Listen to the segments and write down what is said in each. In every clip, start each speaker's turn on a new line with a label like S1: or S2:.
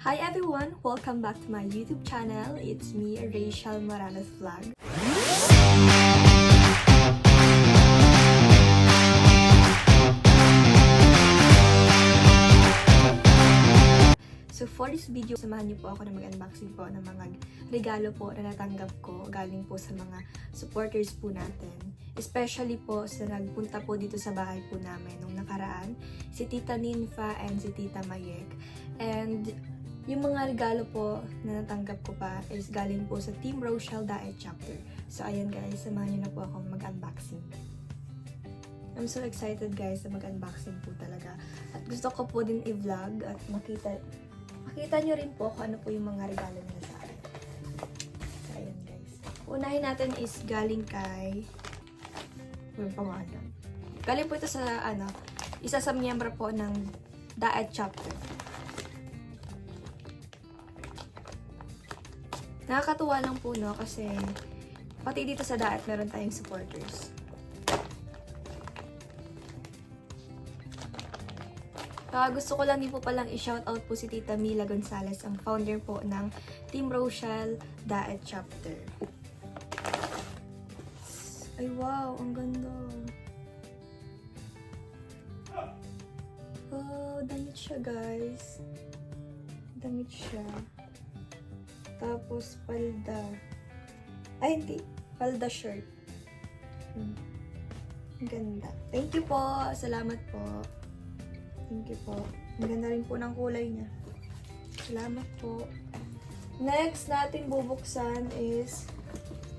S1: Hi everyone! Welcome back to my YouTube channel. It's me, Rachel Morales Vlog. So for this video, samahan niyo po ako na mag-unboxing po ng mga regalo po na natanggap ko galing po sa mga supporters po natin. Especially po sa nagpunta po dito sa bahay po namin nung nakaraan, si Tita Ninfa and si Tita Mayek. And yung mga regalo po na natanggap ko pa is galing po sa Team Rochelle Diet Chapter. So ayan guys, samahan niyo na po akong mag-unboxing. I'm so excited guys na mag-unboxing po talaga. At gusto ko po din i-vlog at makita nyo rin po kung ano po yung mga regalo nila sa akin. So ayan guys. Unahin natin is galing kay yung pangalan. Galing po ito sa isa sa miyembro po ng Diet Chapter. Nakakatuwa lang po, no? Kasi pati dito sa Diet meron tayong supporters. Gusto ko lang din po palang i-shoutout po si Tita Mila Gonzalez, ang founder po ng Team Rochelle Diet Chapter. Ay wow, ang ganda. Oh, damit siya guys. Damit siya. Tapos, palda. Ay, hindi. Palda shirt. Ang ganda. Thank you po. Salamat po. Thank you po. Ang ganda rin po ng kulay niya. Salamat po. Next natin bubuksan is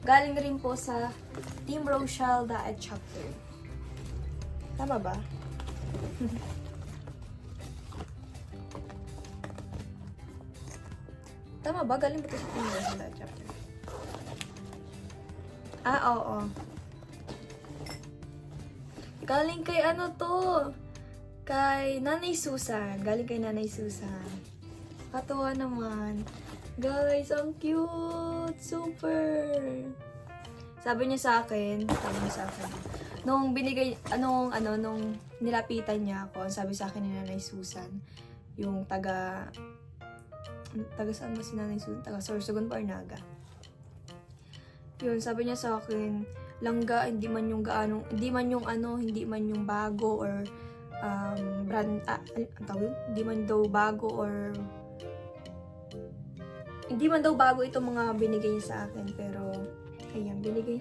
S1: galing rin po sa Team Rochelle Diet Chapter. Tama ba? Tama ba? Galing ba ito sa Team Rochelle Diet Chapter? Oo. Galing kay ano to? Kay Nanay Susan. Galing kay Nanay Susan. Katuwa naman. Guys, ang cute! Super! Sabi niya sa akin, nung binigay, nung nilapitan niya ako, sabi sa akin ni Nanay Susan, yung taga saan ba si Nanay Susan? Taga Sorsogon, Parnaga. Yun, sabi niya sa akin, langga, hindi man yung bago or brand, hindi man daw bago itong mga binigay niya sa akin, pero ayan, binigay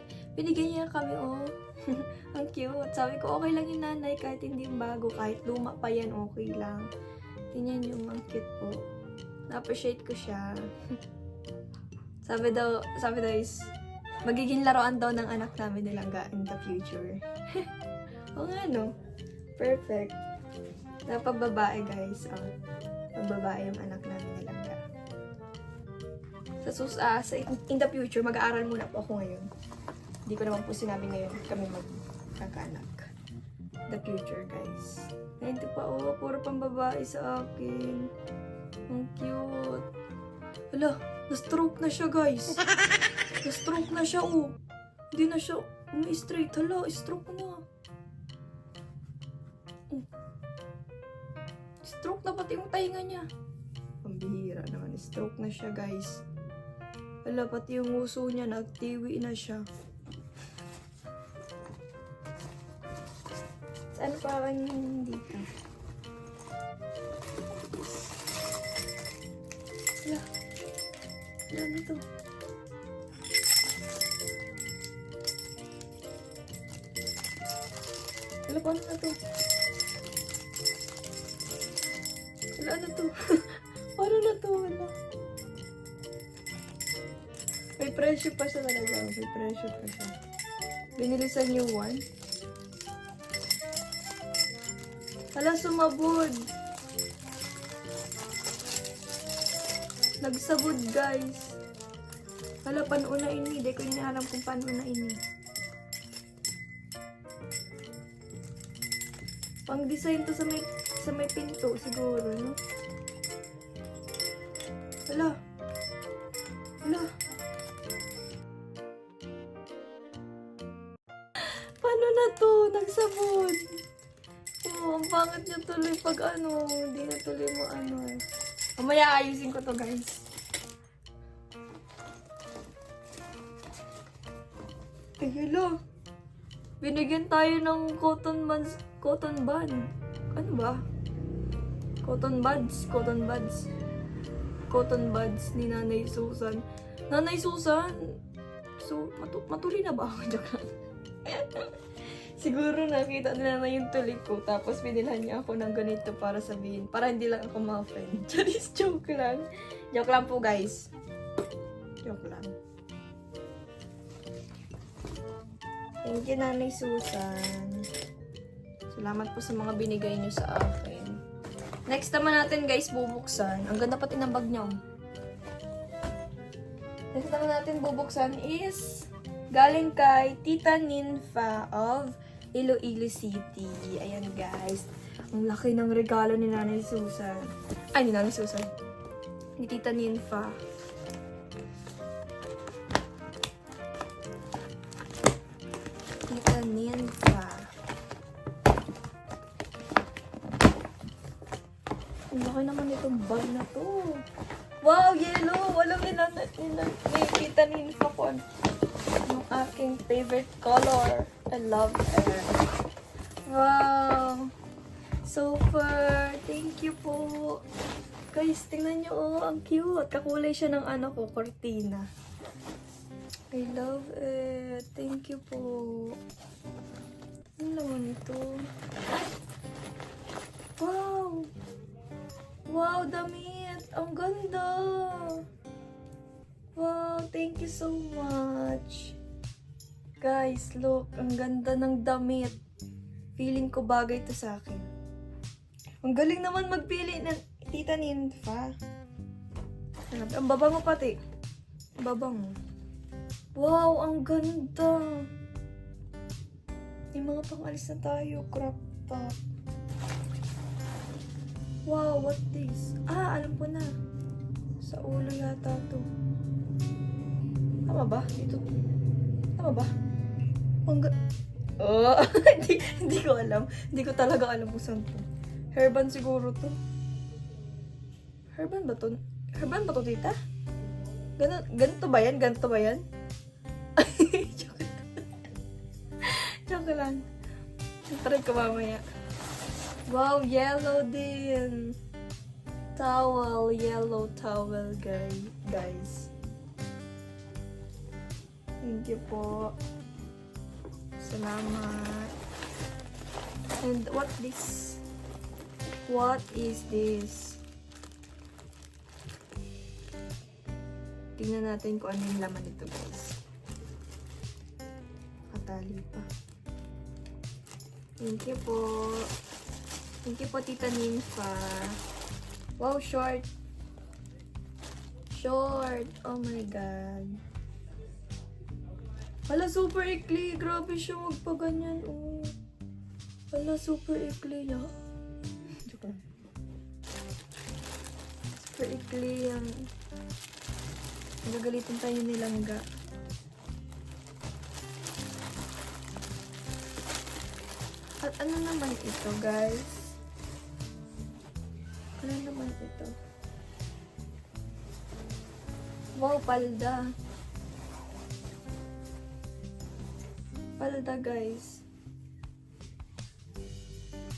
S1: niya kami, oh. Ang cute. Sabi ko, okay lang yung nanay, kahit hindi yung bago, kahit luma pa yan, okay lang. Tingnan yung ang cute po. Na-appreciate ko siya. Sabi daw is, magiging laruan daw ng anak namin ni Langga in the future. O nga, no? Perfect. Pag babae, guys. Pag babae yung anak namin ni Langga. In the future, mag-aaral muna po ako ngayon. Hindi ko naman po sinabi ngayon kami magkakaanak. The future, guys. Ay, hindi pa, puro pang babae sa akin. Ang cute. Hala, na-stroke na siya, guys. Na-stroke na siya, oh. Hindi na siya umi-straight. Hala, stroke na. Stroke na pati yung tainga niya. Pambihira naman. Stroke na siya, guys. Hala, pati yung uso niya, nagtiwi na siya. Saan pa kanyang dito? Hala. Hala na to. Hala, paano na to? Hala, ano to? Paano na to? Hala. May presyo pa siya talaga. May presyo pa siya. Binili sa new one. Hala, sumabod. Nagsabod, guys. Hala, paano na ini? Di ko alam kung paano na ini. Pang-design to sa may pinto, siguro, no? Hala. Hala. Paano na to? Nagsabod. Oh, ang pangit niya tuloy pag hindi na tuloy mo Mamaya ayusin ko to, guys. Ay, hello. Binigyan tayo ng cotton bud. Ano ba? Cotton buds ni Nanay Susan. Nanay Susan! So, matuli na ba ako? Joke lang. Siguro nakita nila na yung tuli ko. Tapos binilhan niya ako ng ganito para sabihin. Para hindi lang ako ma-offend. Charis, joke lang. Joke lang po, guys. Joke lang. Thank you, Nanay Susan. Salamat po sa mga binigay niyo sa akin. Next naman natin, guys, bubuksan. Ang ganda pati ng bag niyo. Next naman natin bubuksan is galing kay Tita Ninfa of Iloilo City. Ayan, guys. Ang laki ng regalo ni Nanay Susan. Ay, ni Nanay Susan. Ni Tita Ninfa. Tita Ninfa. Ang laki naman itong bag na to. Wow, yellow! Alam nila ni Tita Ninfa po. Yung aking favorite color. I love it. Wow! Super! Thank you po. Guys, tingnan nyo, oh, ang cute. Kakulay siya ng ano ko, cortina. I love it. Thank you po. Ano naman ito? Wow! Wow, damit! Ang ganda! Wow, thank you so much. Guys, look. Ang ganda ng damit. Feeling ko bagay to sa akin. Ang galing naman magpili ng Tita Ninfa. Ang babango pati. Babango. Wow, ang ganda. May mga pang-alis na tayo. Crop top. Wow, what this? Ah, alam ko na. Sa ulo yata to. Tama ba? Dito. Tama ba? Oh, hindi ko alam. Hindi ko talaga alam kung saan to. Hairband siguro to. Hairband ba to? Hairband ba to, tita? Ganito ba yan? Ganito ba yan? Joke lang. Try ko mamaya. Wow, yellow din. Towel, yellow towel, guys. Thank you po. Salamat. And what this? What is this? Tingnan natin kung ano yung laman nito, guys. Katali pa. Thank you po. Thank you po, Tita Ninfa. Wow, short. Short. Oh my God. Hala, super ikli. Grabe siya magpaganyan. Oh. Hala, super ikli niya. Super ikli yan. Nagagalitin tayo nilangga. At ano naman ito, guys? Ano naman ito? Wow, palda. Palda, guys.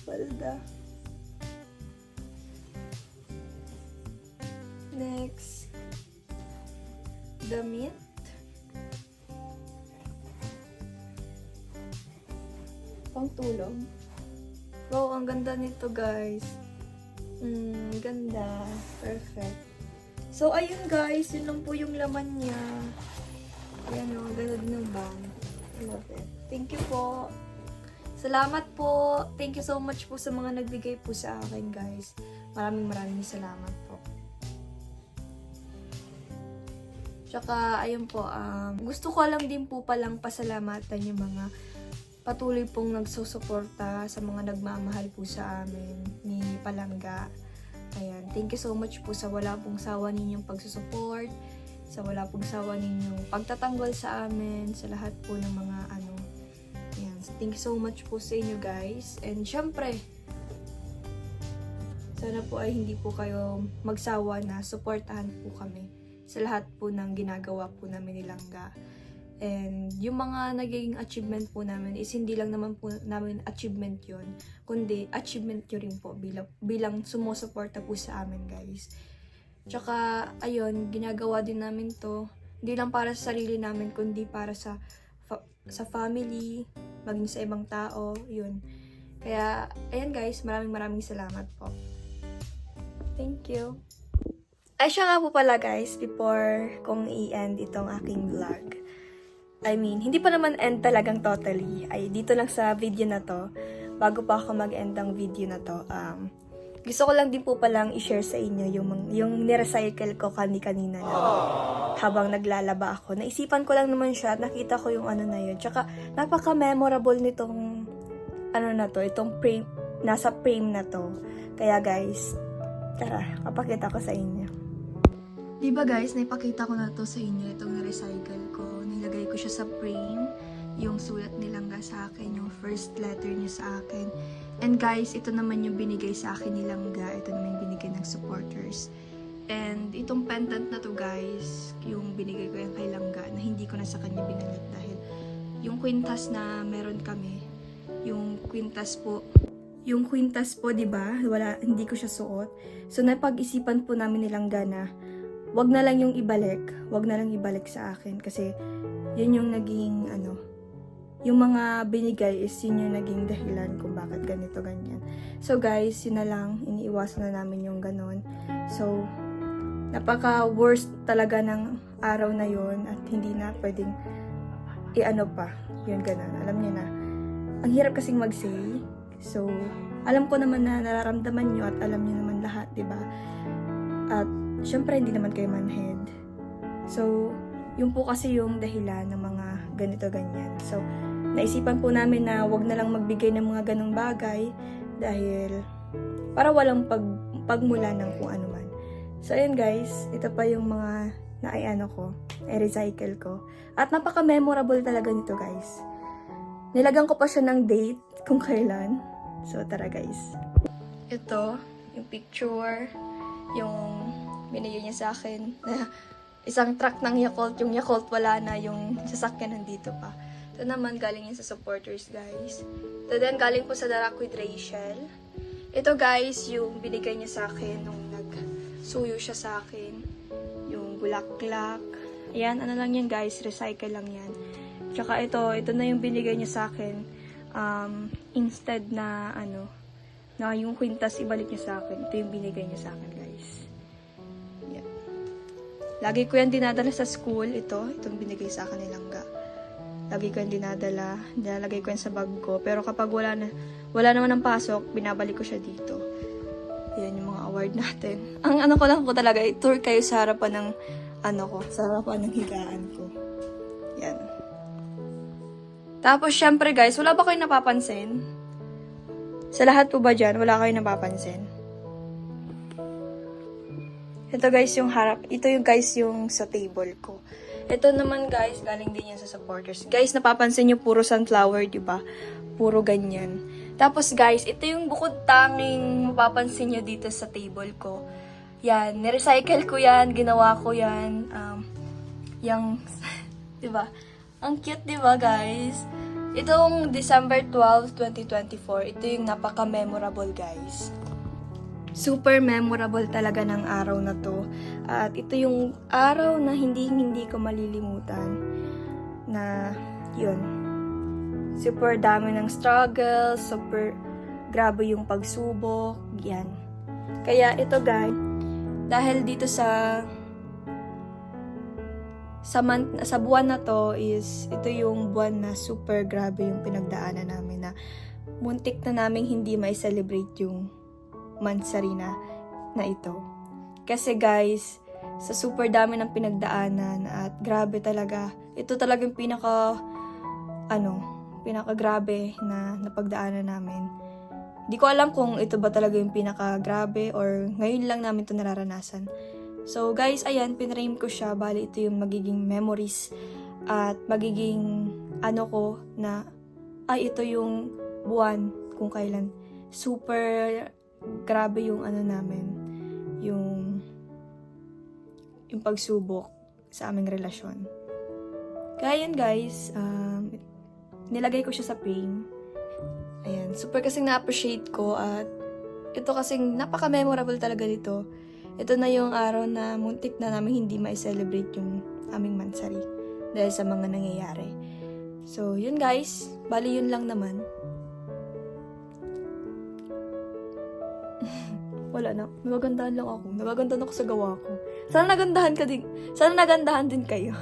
S1: Palda. Next. Damit. Pangtulog. Wow, ang ganda nito, guys. Ganda. Perfect. So, ayun, guys. Yun lang po yung laman niya. Ayan, o. Ganda din ng bag. I love it. Thank you po. Salamat po. Thank you so much po sa mga nagbigay po sa akin, guys. Maraming salamat po. Tsaka, ayun po, gusto ko lang din po palang pasalamatan yung mga patuloy pong nagsusuporta sa mga nagmamahal po sa amin ni Palangga. Ayan, thank you so much po sa wala pong sawa ninyong pagsusupport, sa wala pong sawa ninyong pagtatanggol sa amin, sa lahat po ng mga ayan, thank you so much po sa inyo, guys. And syempre, Sana po ay hindi po kayo magsawa na suportahan po kami sa lahat po ng ginagawa po namin ni Langga. And yung mga naging achievement po namin is hindi lang naman po namin achievement yon, kundi achievement nyo rin po bilang sumusuporta po sa amin, guys. Tsaka, ayun, ginagawa din namin to, hindi lang para sa sarili namin, kundi para sa family, maging sa ibang tao, yun. Kaya, ayan guys, maraming salamat po. Thank you. Ay, siya nga po pala guys, before kong i-end itong aking vlog. I mean, hindi pa naman end talagang totally. Ay, dito lang sa video na to, bago pa ako mag-end ang video na to, gusto ko lang din po palang i-share sa inyo yung nirecycle ko kanina na habang naglalaba ako. Naisipan ko lang naman siya at nakita ko yung ano na yun. Tsaka, napaka-memorable nitong ano na to, itong frame, nasa frame na to. Kaya guys, tara, papakita ko sa inyo. Diba guys, naipakita ko na to sa inyo, itong na-recycle ko. Nilagay ko siya sa frame, yung sulat ni Langga sa akin, yung first letter niya sa akin. And guys, ito naman yung binigay sa akin ni Langga, ito naman yung binigay ng supporters. And itong pendant na to guys, yung binigay ko yung kay Langga, na hindi ko na sa kanya binalik dahil yung kwintas na meron kami, yung kwintas po, diba? Hindi ko siya suot. So, napag-isipan po namin ni Langga na wag na lang ibalik sa akin kasi yun yung naging yung mga binigay is yun yung naging dahilan kung bakit ganito ganyan. So guys, yun na lang, iniiwasan na namin yung ganon. So napaka worst talaga ng araw na yun at hindi na pwedeng pa yun ganon. Alam niyo na, ang hirap kasing mag-say. So alam ko naman na nararamdaman nyo at alam niyo naman lahat, diba? At syempre, hindi naman kayo manhead. So, yun po kasi yung dahilan ng mga ganito-ganyan. So, naisipan po namin na wag na lang magbigay ng mga ganong bagay dahil para walang pagmula ng kung ano man. So, ayun guys, ito pa yung mga recycle ko. At napaka-memorable talaga nito guys. Nilagyan ko pa siya ng date kung kailan. So, tara guys. Ito, yung picture, yung binigay niya sa akin na isang truck ng Yakult. Yung Yakult wala na, yung sasakyan nandito pa. Ito naman galing yan sa supporters guys. Ito din galing po sa Darak with Rachel. Ito guys yung binigay niya sa akin nung nagsuyo siya sa akin. Yung bulaklak. Ayan, ano lang yan guys, recycle lang yan. Tsaka ito na yung binigay niya sa akin. Instead na na yung kwintas ibalik niya sa akin. Ito yung binigay niya sa akin guys. Lagi ko yan dinadala sa school. Itong binigay sa akin ni Langga. Lagi ko yan dinadala. Nilalagay ko yan sa bag ko. Pero kapag wala naman ng pasok, binabalik ko siya dito. Yan yung mga award natin. Ang ko lang po talaga, i-tour kayo sa harapan ng sa harapan ng higaan ko. Yan. Tapos, syempre guys, wala ba kayong napapansin? Sa lahat po ba dyan, wala kayong napapansin? Ito guys yung harap. Ito yung guys yung sa table ko. Ito naman guys, galing din yan sa supporters. Guys, napapansin nyo puro sunflower, diba? Puro ganyan. Tapos guys, ito yung bukod tanging mapapansin nyo dito sa table ko. Yan, nirecycle ko yan, ginawa ko yan. Yung, diba? Ang cute, diba guys? Itong December 12, 2024, ito yung napaka-memorable guys. Super memorable talaga ng araw na to. At ito yung araw na hindi ko malilimutan. Na, yun. Super dami ng struggle, super grabe yung pagsubok, yan. Kaya ito guys, dahil dito sa buwan na to is, ito yung buwan na super grabe yung pinagdaanan namin na muntik na naming hindi mai-celebrate yung monthsary na ito. Kasi guys, sa super dami ng pinagdaanan at grabe talaga. Ito talagang pinaka-grabe na napagdaanan namin. Di ko alam kung ito ba talaga yung pinaka-grabe or ngayon lang namin ito nararanasan. So guys, ayan, pinrame ko siya. Bali, ito yung magiging memories at magiging ito yung buwan kung kailan super grabe yung ano namin, yung pagsubok sa aming relasyon. Kaya yun guys, nilagay ko siya sa frame. Ayan, super kasing na-appreciate ko at ito kasing napaka-memorable talaga nito. Ito na yung araw na muntik na namin hindi ma-celebrate yung aming mansari dahil sa mga nangyayari. So, yun guys, bali yun lang naman. Wala na. Nagandahan lang ako. Nagandahan ako sa gawa ko. Sana nagandahan ka din. Sana nagandahan din kayo.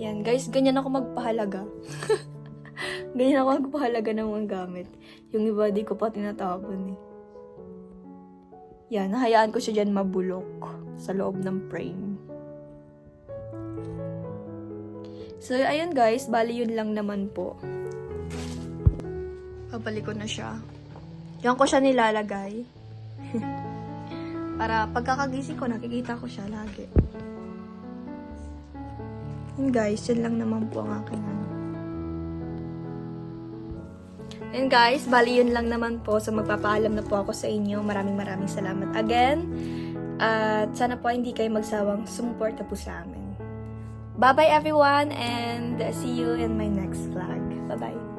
S1: Yan, guys. Ganyan ako magpahalaga. Ganyan ako magpahalaga ng mga gamit. Yung iba di ko pa tinatapon eh. Yan, nahayaan ko siya dyan mabulok sa loob ng frame. So, ayun guys. Bali yun lang naman po. Babalik ko na siya. Diyan ko siya nilalagay. Para pagkakagising ko, nakikita ko siya lagi. Yun guys, yun lang naman po ang aking ano. And guys, bali yun lang naman po. So magpapaalam na po ako sa inyo. Maraming salamat again. At sana po hindi kayo magsawang sumuporta po sa amin. Bye-bye everyone and see you in my next vlog. Bye-bye.